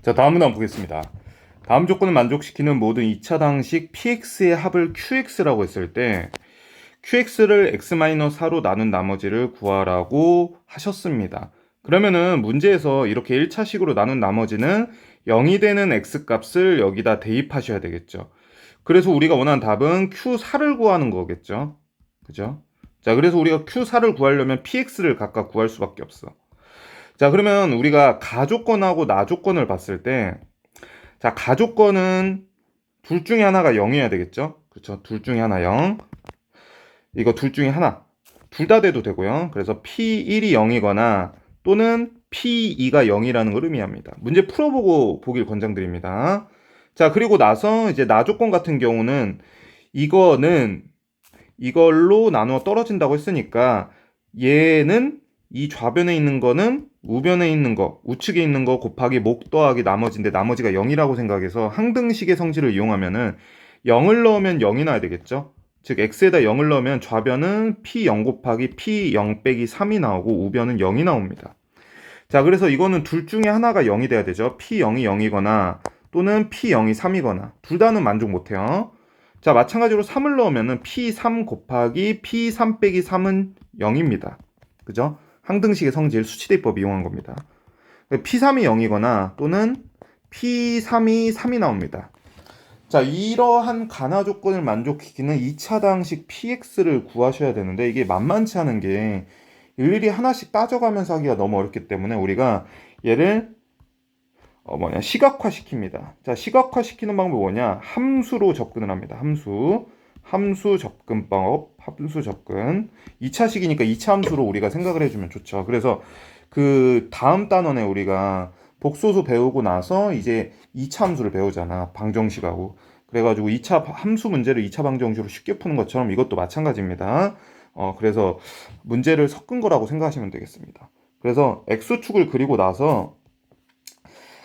자, 다음은 한번 보겠습니다. 다음 조건을 만족시키는 모든 2차당식 px의 합을 qx라고 했을 때 qx를 x-4로 나눈 나머지를 구하라고 하셨습니다. 그러면은 문제에서 이렇게 1차식으로 나눈 나머지는 0이 되는 x값을 여기다 대입하셔야 되겠죠. 그래서 우리가 원하는 답은 q4를 구하는 거겠죠. 그죠? 자, 그래서 우리가 q4를 구하려면 px를 각각 구할 수밖에 없어. 자, 그러면 우리가 가조건하고 나조건을 봤을 때, 자, 가조건은 둘 중에 하나가 0이어야 되겠죠? 그렇죠? 둘 중에 하나 0. 이거 둘 중에 하나. 둘 다 돼도 되고요. 그래서 P1이 0이거나 또는 P2가 0이라는 걸 의미합니다. 문제 풀어보고 보길 권장드립니다. 자, 그리고 나서 이제 나조건 같은 경우는 이거는 이걸로 나누어 떨어진다고 했으니까 얘는 이 좌변에 있는 거는 우변에 있는 거, 우측에 있는 거 곱하기 목 더하기 나머지인데 나머지가 0이라고 생각해서 항등식의 성질을 이용하면은 0을 넣으면 0이 나야 되겠죠? 즉 x에다 0을 넣으면 좌변은 p0 곱하기 p0 빼기 3이 나오고 우변은 0이 나옵니다. 자, 그래서 이거는 둘 중에 하나가 0이 돼야 되죠. p0이 0이거나 또는 p0이 3이거나 둘 다는 만족 못해요. 자, 마찬가지로 3을 넣으면은 p3 곱하기 p3 빼기 3은 0입니다. 그죠? 항등식의 성질 수치대입법 이용한 겁니다. p3이 0이거나 또는 p3이 3이 나옵니다. 자, 이러한 간화 조건을 만족시키는 2차당식 px를 구하셔야 되는데 이게 만만치 않은 게 일일이 하나씩 따져가면서 하기가 너무 어렵기 때문에 우리가 얘를 시각화 시킵니다. 자, 시각화 시키는 방법이 뭐냐? 함수로 접근을 합니다. 함수 접근법, 함수 접근. 2차식이니까 2차 함수로 우리가 생각을 해주면 좋죠. 그래서 그 다음 단원에 우리가 복소수 배우고 나서 이제 2차 함수를 배우잖아. 방정식하고. 그래가지고 2차 함수 문제를 2차 방정식으로 쉽게 푸는 것처럼 이것도 마찬가지입니다. 그래서 문제를 섞은 거라고 생각하시면 되겠습니다. 그래서 x축을 그리고 나서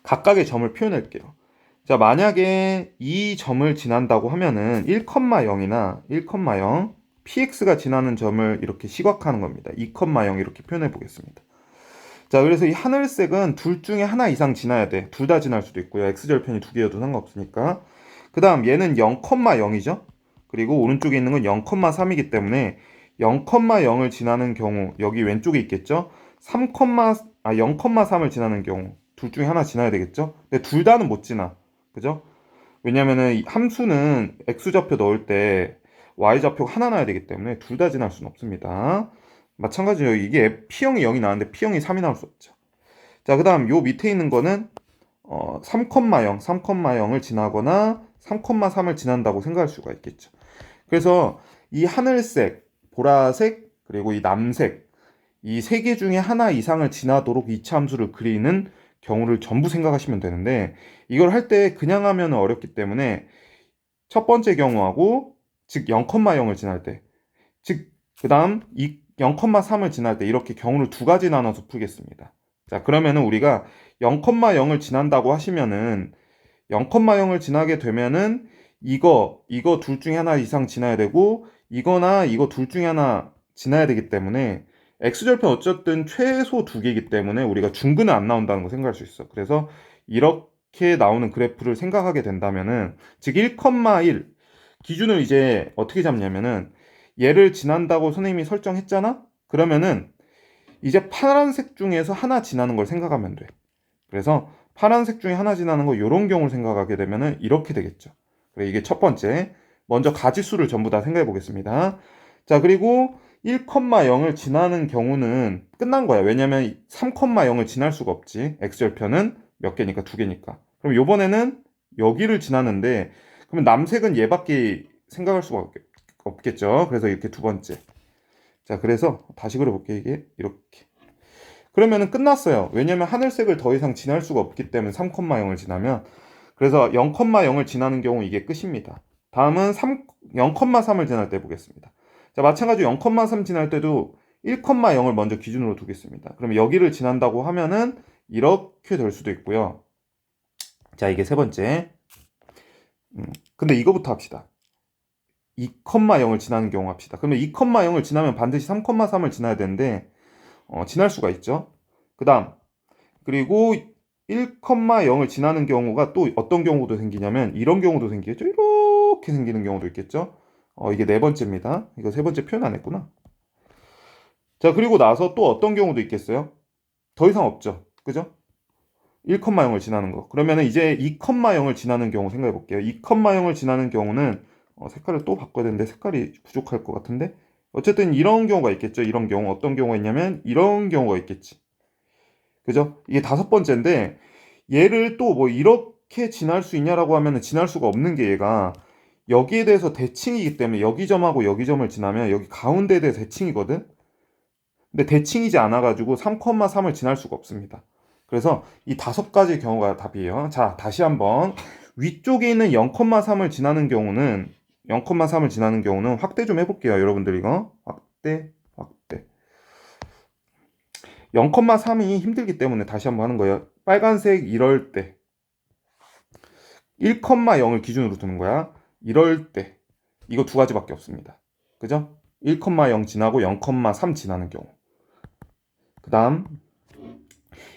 각각의 점을 표현할게요. 자, 만약에 이 점을 지난다고 하면은 1,0이나 1,0 px가 지나는 점을 이렇게 시각화하는 겁니다. 2,0 이렇게 표현해 보겠습니다. 자, 그래서 이 하늘색은 둘 중에 하나 이상 지나야 돼. 둘 다 지날 수도 있고요. x절편이 두 개여도 상관없으니까. 그 다음 얘는 0,0이죠. 그리고 오른쪽에 있는 건 0,3이기 때문에 0,0을 지나는 경우 여기 왼쪽에 있겠죠. 0,3을 지나는 경우 둘 중에 하나 지나야 되겠죠. 근데 둘 다는 못 지나. 그죠? 왜냐면은 이 함수는 x좌표 넣을 때 y좌표가 하나 나야 되기 때문에 둘 다 지날 수는 없습니다. 마찬가지로 이게 P형이 0이 나왔는데 P형이 3이 나올 수 없죠. 자, 그 다음 요 밑에 있는 거는 3,0을 지나거나 3,3을 지난다고 생각할 수가 있겠죠. 그래서 이 하늘색, 보라색, 그리고 이 남색 이 세 개 중에 하나 이상을 지나도록 이차 함수를 그리는 경우를 전부 생각하시면 되는데 이걸 할 때 그냥 하면 어렵기 때문에 첫 번째 경우하고 즉 0,0을 지날 때 즉 그 다음 이 0,3을 지날 때 이렇게 경우를 두 가지 나눠서 풀겠습니다. 자, 그러면은 우리가 0,0을 지난다고 하시면은 0,0을 지나게 되면은 이거 둘 중에 하나 이상 지나야 되고 이거나 이거 둘 중에 하나 지나야 되기 때문에 x절편 어쨌든 최소 두 개이기 때문에 우리가 중근은 안 나온다는 거 생각할 수 있어. 그래서 이렇게 나오는 그래프를 생각하게 된다면은 즉 1,1 기준을 이제 어떻게 잡냐면은 얘를 지난다고 선생님이 설정했잖아? 그러면은 이제 파란색 중에서 하나 지나는 걸 생각하면 돼. 그래서 파란색 중에 하나 지나는 거 이런 경우를 생각하게 되면은 이렇게 되겠죠. 그래, 이게 첫 번째. 먼저 가지수를 전부 다 생각해 보겠습니다. 자, 그리고 1,0을 지나는 경우는 끝난 거야. 왜냐면 3,0을 지날 수가 없지. x절편은 몇 개니까 두 개니까. 그럼 요번에는 여기를 지나는데 그러면 남색은 얘밖에 생각할 수가 없겠죠. 그래서 이렇게 두 번째. 자, 그래서 다시 그려볼게요. 이게 이렇게. 그러면은 끝났어요. 왜냐면 하늘색을 더 이상 지날 수가 없기 때문에 3,0을 지나면. 그래서 0,0을 지나는 경우 이게 끝입니다. 다음은 0,3을 지날 때 보겠습니다. 자, 마찬가지로 0,3 지날 때도 1,0을 먼저 기준으로 두겠습니다. 그럼 여기를 지난다고 하면은 이렇게 될 수도 있고요. 자, 이게 세 번째. 근데 이거부터 합시다. 2,0을 지나는 경우 합시다. 그러면 2,0을 지나면 반드시 3,3을 지나야 되는데 지날 수가 있죠. 그 다음 그리고 1,0을 지나는 경우가 또 어떤 경우도 생기냐면 이런 경우도 생기겠죠. 이렇게 생기는 경우도 있겠죠. 이게 네 번째입니다. 이거 세 번째 표현 안 했구나. 자, 그리고 나서 또 어떤 경우도 있겠어요? 더 이상 없죠. 그죠? 1,0을 지나는 거. 그러면은 이제 2,0을 지나는 경우 생각해 볼게요. 2,0을 지나는 경우는 색깔을 또 바꿔야 되는데 색깔이 부족할 것 같은데 어쨌든 이런 경우가 있겠죠. 이런 경우 어떤 경우가 있냐면 이런 경우가 있겠지. 그죠? 이게 다섯 번째인데 얘를 또 뭐 이렇게 지날 수 있냐라고 하면은 지날 수가 없는 게 얘가 여기에 대해서 대칭이기 때문에 여기 점하고 여기 점을 지나면 여기 가운데에 대해서 대칭이거든. 근데 대칭이지 않아가지고 3,3을 지날 수가 없습니다. 그래서 이 다섯 가지 경우가 답이에요. 자, 다시 한번 위쪽에 있는 0,3을 지나는 경우는 0,3을 지나는 경우는 확대 좀 해볼게요. 여러분들 이거 확대 0,3이 힘들기 때문에 다시 한번 하는 거예요. 빨간색 이럴 때 1,0을 기준으로 두는 거야. 이럴 때 이거 두 가지밖에 없습니다. 그죠? 1,0 지나고 0,3 지나는 경우. 그 다음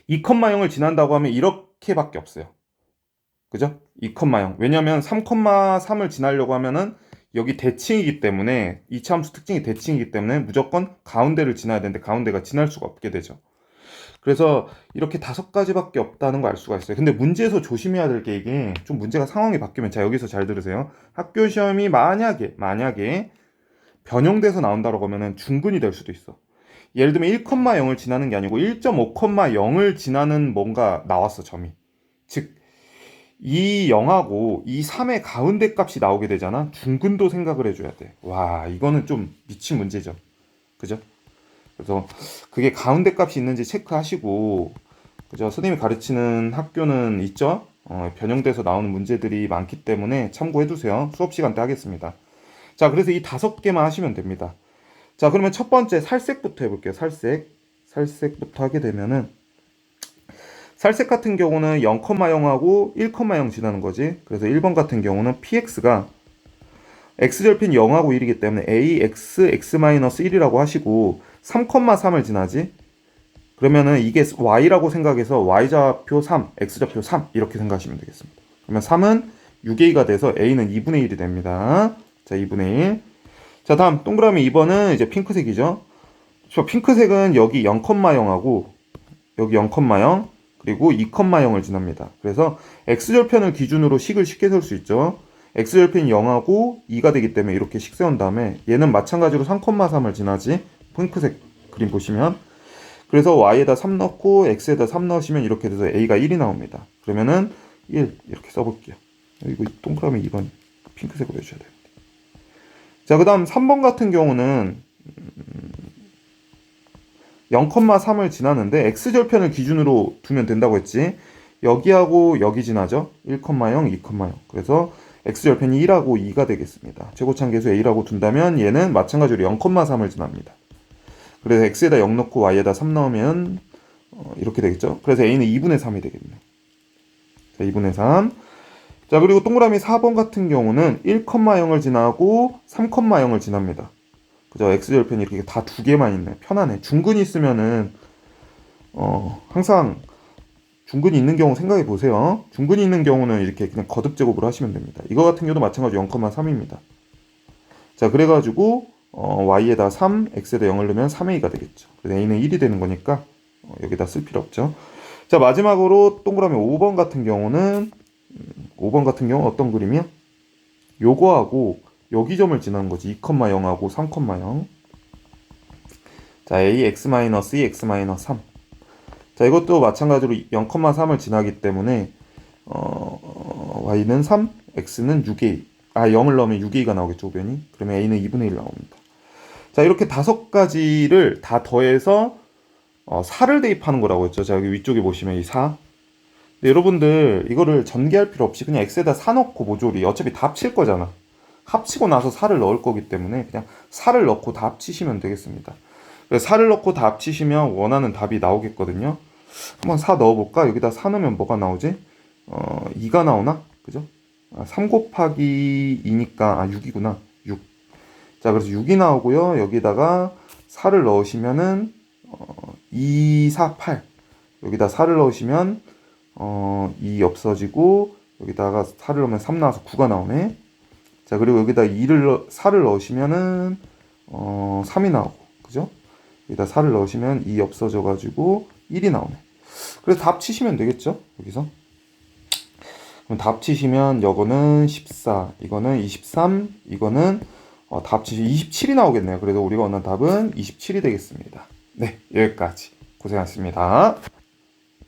2,0을 지난다고 하면 이렇게밖에 없어요. 그죠? 2,0. 왜냐면 3,3을 지나려고 하면은 여기 대칭이기 때문에 이차함수 특징이 대칭이기 때문에 무조건 가운데를 지나야 되는데 가운데가 지날 수가 없게 되죠. 그래서 이렇게 다섯 가지밖에 없다는 걸 알 수가 있어요. 근데 문제에서 조심해야 될 게 이게 좀 문제가 상황이 바뀌면 자 여기서 잘 들으세요. 학교 시험이 만약에 변형돼서 나온다고 하면은 중근이 될 수도 있어. 예를 들면 1,0을 지나는 게 아니고 1.5,0을 지나는 뭔가 나왔어 점이. 즉 이 0하고 이 3의 가운데 값이 나오게 되잖아. 중근도 생각을 해줘야 돼. 와 이거는 좀 미친 문제죠. 그죠? 그래서 그게 가운데 값이 있는지 체크하시고 그죠? 선생님이 가르치는 학교는 있죠? 변형돼서 나오는 문제들이 많기 때문에 참고해 두세요. 수업 시간 때 하겠습니다. 자, 그래서 이 다섯 개만 하시면 됩니다. 자, 그러면 첫 번째 살색부터 해볼게요. 살색부터 하게 되면은 살색 같은 경우는 0,0하고 1,0 지나는 거지. 그래서 1번 같은 경우는 px가 x절편 0하고 1이기 때문에 ax x-1이라고 하시고 3,3을 지나지. 그러면은 이게 y라고 생각해서 y좌표 3, x좌표 3 이렇게 생각하시면 되겠습니다. 그러면 3은 6a가 돼서 a는 2분의 1이 됩니다. 자, 2분의 1. 자, 다음 동그라미 2번은 이제 핑크색이죠. 저 핑크색은 여기 0,0하고 여기 0,0 그리고 2,0을 지납니다. 그래서 x절편을 기준으로 식을 쉽게 세울 수 있죠. x절편이 0하고 2가 되기 때문에 이렇게 식 세운 다음에 얘는 마찬가지로 3,3을 지나지. 핑크색 그림 보시면 그래서 y에다 3 넣고 x에다 3 넣으시면 이렇게 돼서 a가 1이 나옵니다. 그러면은 1 이렇게 써볼게요. 이거 동그라미 2번 핑크색으로 해주셔야 돼요. 자, 그 다음 3번 같은 경우는 0,3을 지나는데 x절편을 기준으로 두면 된다고 했지. 여기하고 여기 지나죠. 1,0, 2,0. 그래서 x절편이 1하고 2가 되겠습니다. 최고차항계수 a라고 둔다면 얘는 마찬가지로 0,3을 지납니다. 그래서 x에다 0 넣고 y에다 3 넣으면 이렇게 되겠죠. 그래서 a는 2분의 3이 되겠네요. 자, 2분의 3. 자, 그리고 동그라미 4번 같은 경우는 1,0을 지나고 3,0을 지납니다. 그죠? x절편이 이렇게 다 두 개만 있네. 편하네. 중근이 있으면은 항상 중근이 있는 경우 생각해 보세요. 중근이 있는 경우는 이렇게 그냥 거듭 제곱으로 하시면 됩니다. 이거 같은 경우도 마찬가지로 0,3입니다. 자, 그래가지고 y에다 3, x에다 0을 넣으면 3a가 되겠죠. 그래서 a는 1이 되는 거니까 여기다 쓸 필요 없죠. 자, 마지막으로 동그라미 5번 같은 경우는 5번 같은 경우 어떤 그림이야? 요거하고 여기 점을 지나는 거지. 2,0하고 3,0. 자, a x-2 x-3. 자, 이것도 마찬가지로 0,3을 지나기 때문에 y는 3, x는 6a. 0을 넣으면 6a가 나오겠죠, 우변이. 그러면 a는 2분의 1 나옵니다. 자, 이렇게 다섯 가지를 다 더해서 4를 대입하는 거라고 했죠. 자, 여기 위쪽에 보시면 이 4. 근데 여러분들 이거를 전개할 필요 없이 그냥 x에다 4 넣고 모조리 어차피 다 합칠 거잖아. 합치고 나서 4를 넣을 거기 때문에 그냥 4를 넣고 다 합치시면 되겠습니다. 그래서 4를 넣고 다 합치시면 원하는 답이 나오겠거든요. 한번 4 넣어볼까? 여기다 4 넣으면 뭐가 나오지? 2가 나오나? 그죠? 3 곱하기 2니까 6이구나. 6. 자, 그래서 6이 나오고요. 여기다가 4를 넣으시면은 2, 4, 8. 여기다 4를 넣으시면 2 없어지고 여기다가 4를 넣으면 3 나와서 9가 나오네. 자, 그리고 여기다 4를 넣으시면은 3이 나오고, 그죠? 여기다 4를 넣으시면 2 없어져 가지고 1이 나오네. 그래서 답 치시면 되겠죠? 여기서. 그럼 답 치시면 이거는 14, 이거는 23, 이거는 답 치시면 27이 나오겠네요. 그래서 우리가 원하는 답은 27이 되겠습니다. 네, 여기까지 고생하셨습니다.